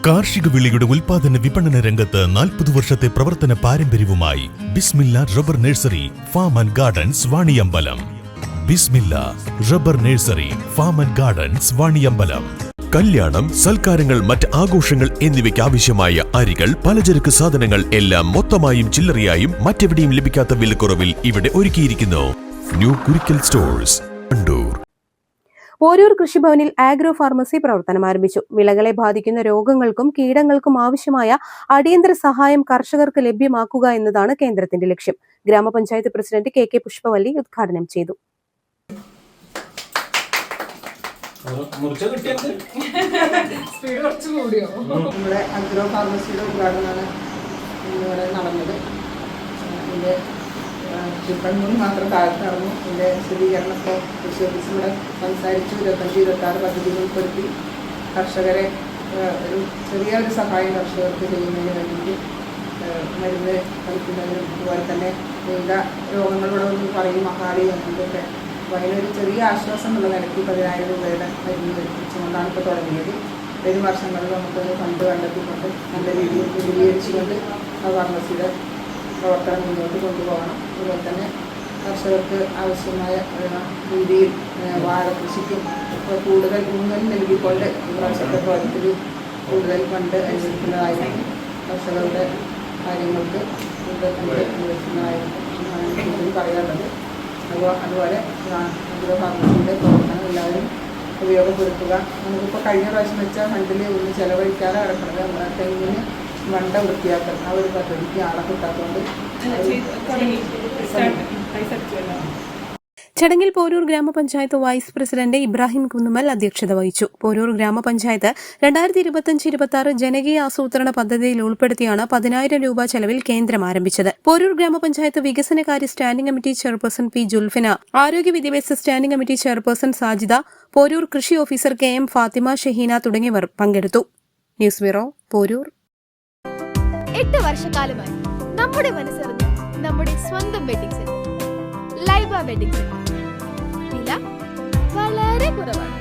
കാർഷിക വിളയുടെ ഉൽപാദന വിപണന രംഗത്ത് 40 വർഷത്തെ പ്രവർത്തന പാരമ്പര്യവുമായി Bismilla rubber nursery farm and gardens Vaniyambalam. Bismilla rubber nursery farm and gardens Vaniyambalam. കല്യാണം, സൽക്കാരങ്ങൾ, മറ്റ് ആഘോഷങ്ങൾ എന്നിവയ്ക്ക് ആവശ്യമായ അരികൾ, പലചരക്ക് സാധനങ്ങൾ എല്ലാം മൊത്തമായും ചില്ലറയായും മറ്റെവിടെയും ലഭിക്കാത്ത വിലക്കുറവിൽ ഇവിടെ ഒരുക്കിയിരിക്കുന്നു. New Kurikkal stores, Wandoor. പോരൂർ കൃഷിഭവനിൽ ആഗ്രോ ഫാർമസി പ്രവർത്തനം ആരംഭിച്ചു. വിളകളെ ബാധിക്കുന്ന രോഗങ്ങൾക്കും കീടങ്ങൾക്കും ആവശ്യമായ അടിയന്തര സഹായം കർഷകർക്ക് ലഭ്യമാക്കുക എന്നതാണ് കേന്ദ്രത്തിന്റെ ലക്ഷ്യം. ഗ്രാമപഞ്ചായത്ത് പ്രസിഡന്റ് കെ കെ പുഷ്പവല്ലി ഉദ്ഘാടനം ചെയ്തു. നമ്മുടെ അഗ്രോ ഫാർമസിയുടെ ഉദ്ഘാടനമാണ് ഇന്നിവിടെ നടന്നത്. ഇതിൻ്റെ ഷിപ്പൺ മൂന്ന് മാത്രം താഴത്ത് നടന്നു. ഇതിൻ്റെ സ്ഥിരീകരണമൊക്കെ കൃഷി ഓഫീസിലൂടെ സംസാരിച്ചു. 25-26 പദ്ധതികൾ ഉൾപ്പെടുത്തി കർഷകരെ ഒരു ചെറിയൊരു സഹായം കർഷകർക്ക് ചെയ്യുന്നതിന് വേണ്ടിയിട്ട് മരുന്ന് കളിക്കുന്നതിനും അതുപോലെ തന്നെ വിവിധ രോഗങ്ങളോടെ ഒന്ന് പറയും മഹാളിയും ഇതൊക്കെ. അപ്പോൾ അതിനൊരു ചെറിയ ആശ്വാസം എന്നുള്ള നിലയ്ക്ക് 10,000 രൂപയുടെ മരുന്ന് വെച്ചുകൊണ്ടാണ് ഇപ്പോൾ തുടങ്ങിയത്. വരും വർഷങ്ങളിൽ നമുക്കൊരു ഫണ്ട് കണ്ടെത്തിക്കൊണ്ട് നല്ല രീതിയിൽ വിപുലീകരിച്ചുകൊണ്ട് ആ ഫാർമസിയുടെ പ്രവർത്തനം മുന്നോട്ട് കൊണ്ടുപോകണം. അതുപോലെ തന്നെ കർഷകർക്ക് ആവശ്യമായ രീതിയിൽ വാഴ കൃഷിക്കും കൂടുതൽ ഊന്നൽ നൽകിക്കൊണ്ട് ഈ വർഷത്തെ പ്രോജക്റ്റിൽ കൂടുതൽ ഫണ്ട് അനുവദിക്കുന്നതായിരുന്നു. കർഷകരുടെ കാര്യങ്ങൾക്ക് കൂടുതൽ ഫണ്ട് അനുവദിക്കുന്നതായിരുന്നു പറയാനുള്ളത്. അതുപോലെ അഗ്രോ ഫാർമസിയുടെ പ്രവർത്തനം എല്ലാവരും ഉപയോഗപ്പെടുത്തുക. നമുക്കിപ്പോൾ കഴിഞ്ഞ പ്രാവശ്യം വെച്ചാൽ ഫണ്ടിൽ ഒന്ന് ചെലവഴിക്കാതെ കിടക്കുന്നത് നമ്മുടെ തെങ്ങിന് വണ്ട വൃത്തിയാക്കൽ ആ ഒരു പദ്ധതിക്ക് ആളെ കിട്ടാത്തതുകൊണ്ട്. ചടങ്ങിൽ പോരൂർ ഗ്രാമപഞ്ചായത്ത് വൈസ് പ്രസിഡന്റ് ഇബ്രാഹിം കുന്നുമൽ അധ്യക്ഷത വഹിച്ചു. പോരൂർ ഗ്രാമപഞ്ചായത്ത് 2025-26 ജനകീയ ആസൂത്രണ പദ്ധതിയിൽ ഉൾപ്പെടുത്തിയാണ് 10,000 രൂപ ചെലവിൽ കേന്ദ്രം ആരംഭിച്ചത്. പോരൂർ ഗ്രാമപഞ്ചായത്ത് വികസനകാര്യ standing committee chairperson P Julfina, ആരോഗ്യ വിദ്യാഭ്യാസ standing committee chairperson Sajida, Poroor കൃഷി ഓഫീസർ KM ഫാത്തിമ ഷഹീന തുടങ്ങിയവർ പങ്കെടുത്തു. News bureau, Poroor. 8 വർഷക്കാലമായി നമ്മുടെ മനസ്സറിഞ്ഞ് നമ്മുടെ സ്വന്തം wedding centre Laiba wedding centre. വില വളരെ കുറവാണ്.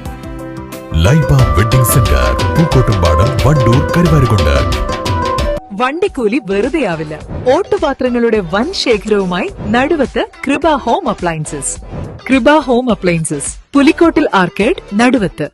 Laiba wedding centre, Pookkottumpadam, Wandoor, Karuvarakundu. വണ്ടിക്കൂലി വെറുതെയാവില്ല. ഓട്ടുപാത്രങ്ങളുടെ വൻ ശേഖരവുമായി Naduvath Kripa home appliances. Kripa home appliances, Pulikkottil arcade, നടുവത്ത്.